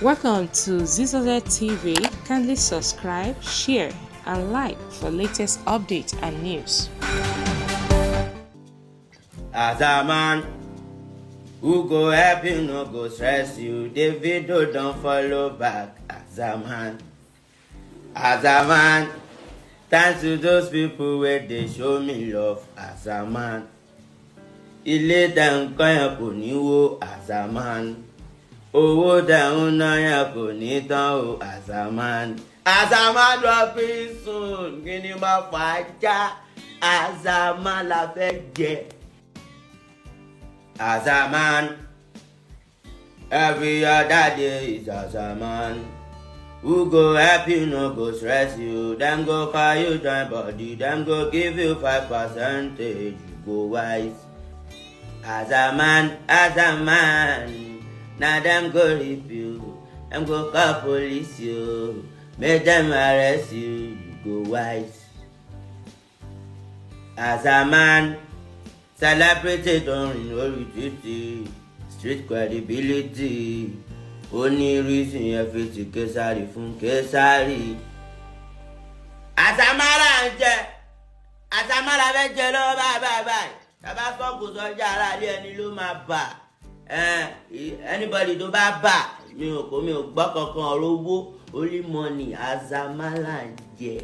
Welcome to Zisodel TV. Kindly subscribe, share, and like for latest updates and news. Aza Man, who go help you, no go stress you. The video don't follow back. Aza Man, thanks to those people where they show me love. Aza Man, ilé tẹ̀ ń kọ́ yẹn kò ní wó. Aza Man, owó tẹ̀ ń ná yẹn kò ní tán o. Aza Man, Aza Man dropping soon. Kí ni máa fà á já? Aza Man la fẹ́ jẹ. Aza Man, every other day is Aza Man. Who go help you, no go stress you. Them go call you join body. Them go give you 5%. You go wise. Aza Man, now them go rip you. Them go call police you. Make them arrest you. You go wise. Aza Man, celebrity don't know duty. Street credibility. Only reason you fit to Kesari fún Kesari. Aza Man Aza Man la fẹ́ jẹ lọ́wọ́ báyìí. Tàbá sọ́kù sọ́jà ara ilé ẹni ló máa bà. Anybody tó bá bà mi ò gbọ́ kankan ọ̀rọ̀ owó only money Aza Man là ń jẹ.